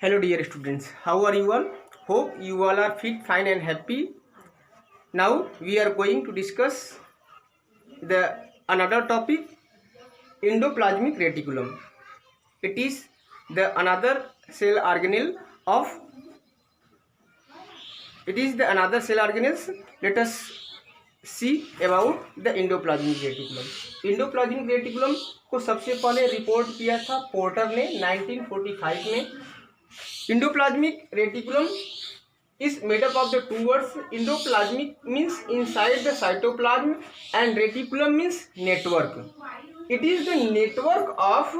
Hello dear students, how are you all? Hope you all are fit, fine and happy. Now we are going to discuss the another topic, endoplasmic reticulum. It is the another cell organelle of Let us see about the endoplasmic reticulum. endoplasmic reticulum को सबसे पहले report किया था porter ने 1945 में. Endoplasmic reticulum is made up of the two words. Endoplasmic means inside the cytoplasm and reticulum means network. It is the network of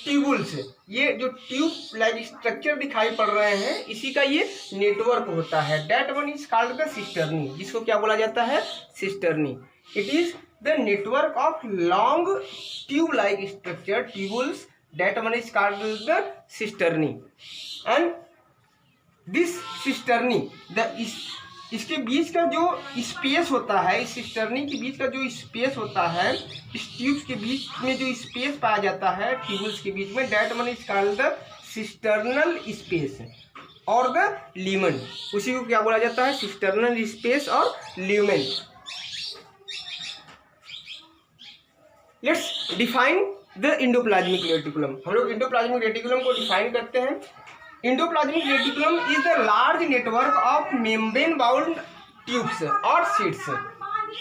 tubules. ये जो tube like structure दिखाई पड़ रहे हैं इसी का ये नेटवर्क होता है. That one is called the cisternae, जिसको क्या बोला जाता है? Cisternae. It is the network of long tube like structure tubules. That one is called the cisternae. And this cisternae, इसके बीच का जो स्पेस होता है, इस सिस्टर्नी के बीच का जो स्पेस होता है, इस ट्यूब्स के बीच में जो स्पेस पाया जाता है ट्यूब्स के बीच में, that one is called the cisternal space और द ल्यूमेन. उसी को क्या बोला जाता है? सिस्टर्नल स्पेस और lumen. Let's define the endoplasmic reticulum. हम लोग एंडोप्लाज्मिक रेटिकुलम को डिफाइन करते हैं. Endoplasmic reticulum is the large network of membrane bound tubes और सीट्स.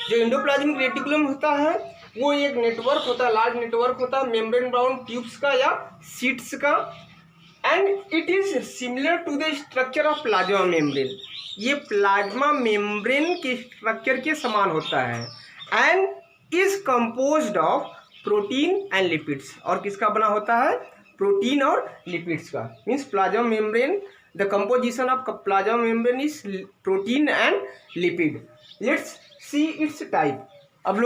जो एंडोप्लाज्मिक रेटिकुलम होता है वो एक नेटवर्क होता है, लार्ज नेटवर्क होता है मेम्ब्रेन बाउंड ट्यूब्स का या सीट्स का. And it is similar to the structure of plasma membrane. ये प्लाज्मा मेम्ब्रेन के स्ट्रक्चर के समान होता है. And is composed of protein and lipids. और किसका बना होता है? प्रोटीन और लिपिड्स का. Means plasma membrane, the composition of plasma membrane is protein and lipid. Let's see its type. अब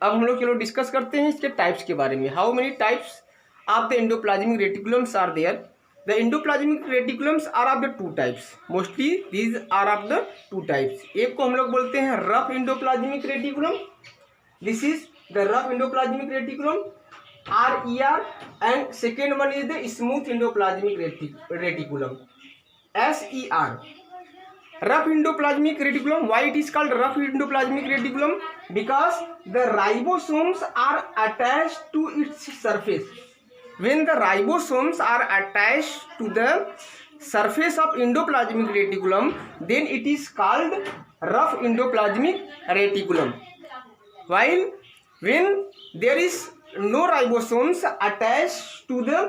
हम लोग चलो डिस्कस करते हैं इसके टाइप्स के बारे में. How many types of the endoplasmic reticulums are there? The endoplasmic reticulums are of the two types. Mostly these are of the two types. एक को हम लोग बोलते हैं rough endoplasmic reticulum. This is the rough endoplasmic reticulum, RER, and second one is the smooth endoplasmic reticulum, SER. Rough endoplasmic reticulum. Why it is called rough endoplasmic reticulum? Because the ribosomes are attached to its surface. When the ribosomes are attached to the surface of endoplasmic reticulum, then it is called rough endoplasmic reticulum. While when there is no ribosomes attached to the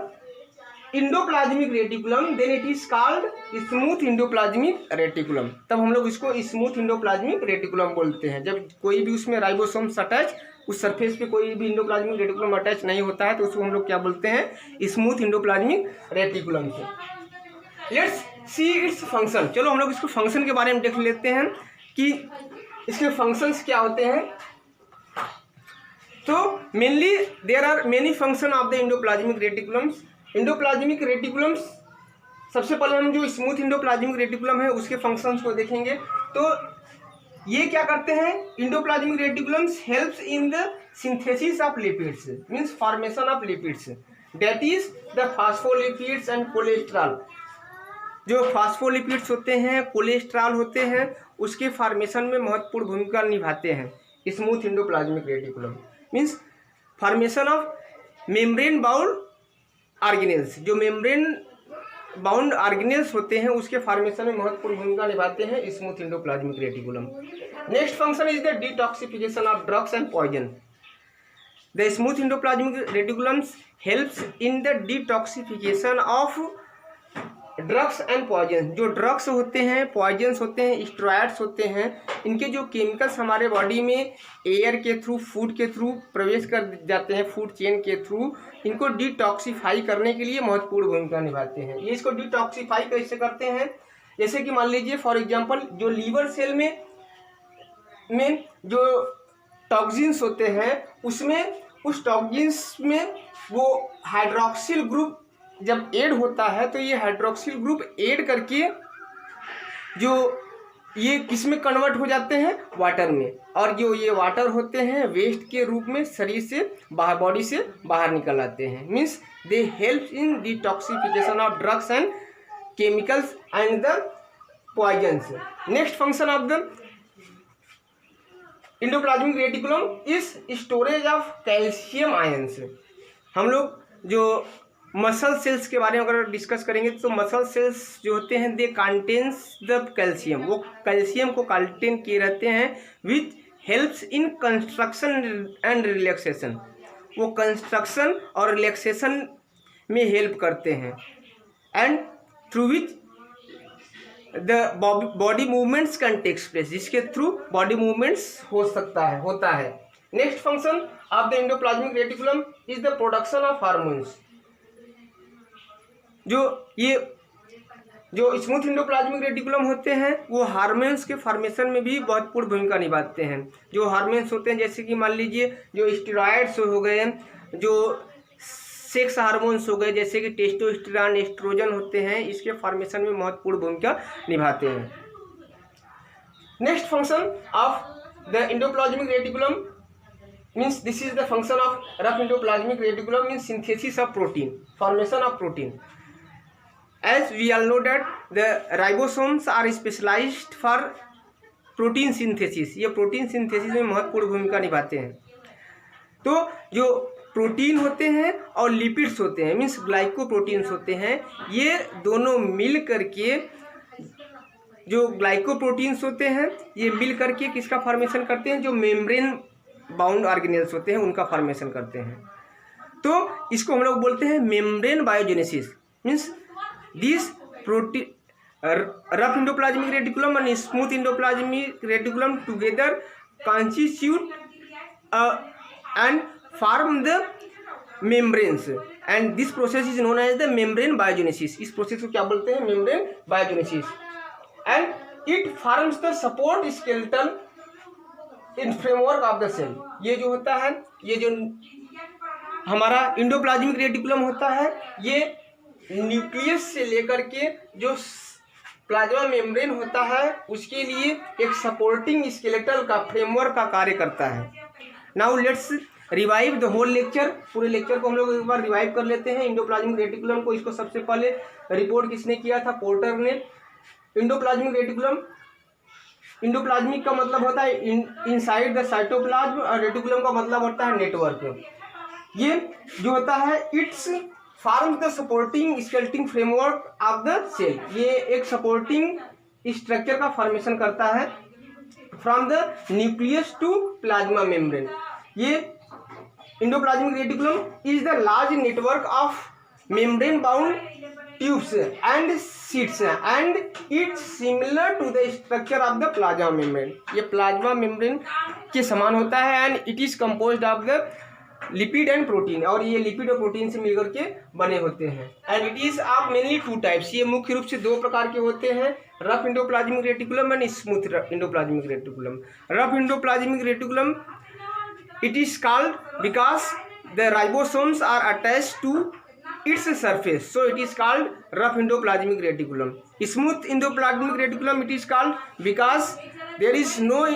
endoplasmic reticulum, then it is called smooth endoplasmic reticulum. तब हम लोग इसको smooth endoplasmic reticulum बोलते हैं. जब कोई भी उसमें राइबोसोम्स अटैच, उस सरफेस पे कोई भी एंडोप्लाज्मिक रेटिकुलम अटैच नहीं होता है तो उसको हम लोग क्या बोलते हैं? स्मूथ एंडोप्लाज्मिक रेटिकुलम से. Let's see its function. चलो हम लोग इसको फंक्शन के बारे में देख लेते हैं कि इसके फंक्शंस क्या होते हैं. तो mainly there are many function of the endoplasmic reticulums. Endoplasmic reticulums, सबसे पहले हम जो स्मूथ एंडोप्लाज्मिक रेटिकुलम है उसके फंक्शंस को देखेंगे. तो ये क्या करते हैं? Endoplasmic reticulums helps in the synthesis of lipids, means formation of lipids. That is the phospholipids and cholesterol. जो फास्फोलिपिड्स होते हैं, कोलेस्ट्रॉल होते हैं, उसके फॉर्मेशन में महत्वपूर्ण भूमिका निभाते हैं smooth endoplasmic reticulum. Means formation of membrane bound organelles. जो मेम्ब्रेन बाउंड ऑर्गेनेल्स होते हैं उसके फॉर्मेशन में महत्वपूर्ण भूमिका निभाते हैं smooth endoplasmic reticulum. Next function is the detoxification of drugs and poison. The smooth endoplasmic reticulums helps in the detoxification of drugs and poison. जो ड्रग्स होते हैं, पॉइजन्स होते हैं, स्टेरॉइड्स होते हैं, इनके जो केमिकल्स हमारे बॉडी में एयर के थ्रू, फूड के थ्रू प्रवेश कर जाते हैं, फूड चेन के थ्रू, इनको डिटॉक्सिफाई करने के लिए महत्वपूर्ण भूमिका निभाते हैं. ये इसको डिटॉक्सिफाई कैसे करते हैं? जैसे कि मान लीजिए फॉर एग्जांपल जो लीवर सेल में जो टॉक्सिन्स होते हैं उसमें, उस टॉक्सिन्स में वो हाइड्रोक्सिल ग्रुप जब ऐड होता है तो ये हाइड्रोक्सिल ग्रुप ऐड करके जो ये किस में कन्वर्ट हो जाते हैं, वाटर में, और जो ये वाटर होते हैं वेस्ट के रूप में शरीर से बाहर, बॉडी से बाहर निकल आते हैं। Means they help in detoxification of drugs and chemicals and the poisons. Next function of the endoplasmic reticulum is storage of calcium ions. हम लोग जो मसल सेल्स के बारे में अगर डिस्कस करेंगे तो मसल सेल्स जो होते हैं दे कंटेन्स द कैल्शियम, वो कैल्शियम को कंटेन किए रहते हैं, which helps in construction and relaxation. वो कंस्ट्रक्शन और रिलैक्सेशन में हेल्प करते हैं, and through which the body movements can takes place, जिसके थ्रू बॉडी मूवमेंट्स होता है। Next function of the endoplasmic reticulum is the production of hormones. जो स्मूथ इंडोप्लाज्मिक रेटिकुलम होते हैं वो हार्मोन्स के फॉर्मेशन में भी महत्वपूर्ण भूमिका निभाते हैं। जो हार्मोन्स होते हैं जैसे कि मान लीजिए जो स्टेरॉइड्स हो गए, जो सेक्स हार्मोन्स हो गए जैसे कि टेस्टोस्टेरोन, एस्ट्रोजन होते हैं, इसके फॉर्मेशन में महत्वपूर्ण भूमिका निभाते हैं। Next function of the endoplasmic reticulum means this is the function of rough endoplasmic reticulum means synthesis of protein, formation of protein. As we all know that the ribosomes are specialized for protein synthesis, ये protein synthesis में महत्वपूर्ण भूमिका निभाते हैं। तो जो protein होते हैं और लिपिड्स होते हैं मीन्स ग्लाइकोप्रोटीन्स होते हैं, ये दोनों मिल करके जो ग्लाइकोप्रोटीन्स होते हैं ये मिल करके किसका फॉर्मेशन करते हैं, जो मेम्ब्रेन बाउंड ऑर्गेनेल्स होते हैं उनका फॉर्मेशन करते हैं। तो इसको हम लोग बोलते हैं membrane biogenesis. Means this protein rough endoplasmic reticulum and smooth endoplasmic reticulum together constitute and form the membranes, and this process is known as the membrane biogenesis। इस प्रोसेस को क्या बोलते हैं, membrane biogenesis, and it forms the support skeleton in framework of the cell। ये जो होता है, ये जो हमारा इंडोप्लाज्मिक रेटिकुलम होता है, ये न्यूक्लियस से लेकर के जो प्लाज्मा मेम्ब्रेन होता है उसके लिए एक सपोर्टिंग स्केलेटल का फ्रेमवर्क का कार्य करता है। Now let's revive the whole lecture. पूरे लेक्चर को हम लोग एक बार रिवाइव कर लेते हैं। इंडोप्लाज्मिक रेटिकुलम को, इसको सबसे पहले रिपोर्ट किसने किया था, पोर्टर ने। इंडोप्लाज्मिक रेटिकुलम, इंडोप्लाज्मिक का मतलब होता है इनसाइड द साइटोप्लाज्म, और रेटिकुलम का मतलब होता है नेटवर्क। ये जो होता है it's forms the supporting skeletal framework of the cell, ये एक सपोर्टिंग स्ट्रक्चर का फॉर्मेशन करता है from the nucleus to plasma membrane. ये endoplasmic reticulum is the large network of membrane bound tubes and sheets and it's similar to the structure of the plasma membrane. ये plasma membrane के समान होता है, and it is composed of the lipid and protein, और ये lipid और protein से मिलकर के बने होते हैं। And it is of mainly two types, ये मुख्य रूप से दो प्रकार के होते हैं, rough endoplasmic reticulum and smooth endoplasmic reticulum. Rough endoplasmic reticulum it is called because the ribosomes are attached to its surface, so it is called rough endoplasmic reticulum. Smooth endoplasmic reticulum it is called because there is no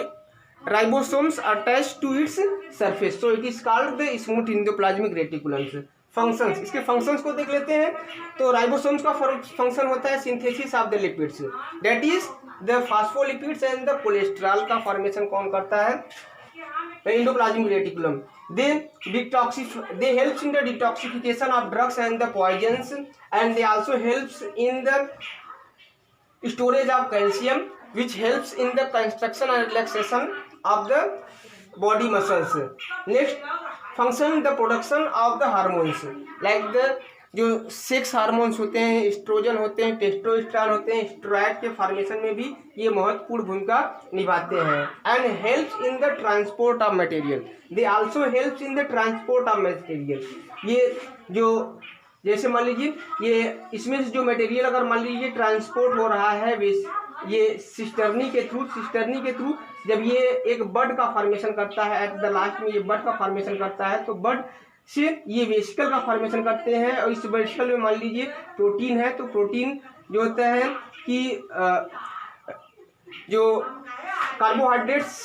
ribosomes attached to its surface, so it is called the smooth endoplasmic reticulum। Functions, इसके functions को देख लेते हैं। तो ribosomes का function होता है synthesis of the lipids, that is the phospholipids and the cholesterol का फॉर्मेशन कौन करता है, endoplasmic reticulum. they helps in the detoxification of drugs and the poisons, and they also helps in the storage of calcium, which helps in the construction and relaxation of the body muscles। Next function, the production of the hormones, like the जो sex hormones होते हैं, oestrogen होते हैं, testosterone होते हैं, steroid के formation में भी ये महत्वपूर्ण भूमिका निभाते हैं। And helps in the transport of material, they also helps in the transport of material. ये जो जैसे मान लीजिए ये इसमें से जो मटेरियल अगर मान लीजिए ट्रांसपोर्ट हो रहा है ये सिस्टर्नी के थ्रू जब ये एक बड का फॉर्मेशन करता है, एट द लास्ट में ये बड का फॉर्मेशन करता है, तो बड से ये वेसिकल का फॉर्मेशन करते हैं, और इस वेसिकल में मान लीजिए प्रोटीन है, तो प्रोटीन जो होता है कि जो कार्बोहाइड्रेट्स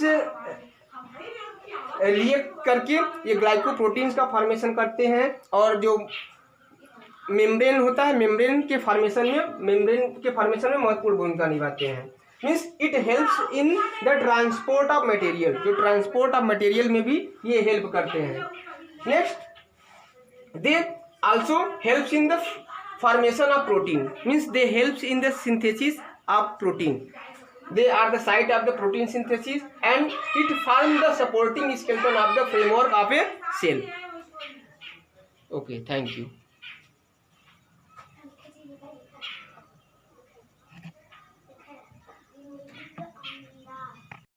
रिएक्ट करके ये ग्लाइकोप्रोटीन्स का फॉर्मेशन करते हैं, और जो मेम्ब्रेन होता है मेम्ब्रेन के फॉर्मेशन में महत्वपूर्ण भूमिका निभाते हैं। Means it helps in the transport of material, जो ट्रांसपोर्ट ऑफ मटेरियल में भी ये हेल्प करते हैं। Next, they also helps in the formation of protein, means they helps in the synthesis of protein. They are the site of the protein synthesis and it forms the supporting skeleton of the framework of a cell. Okay, thank you.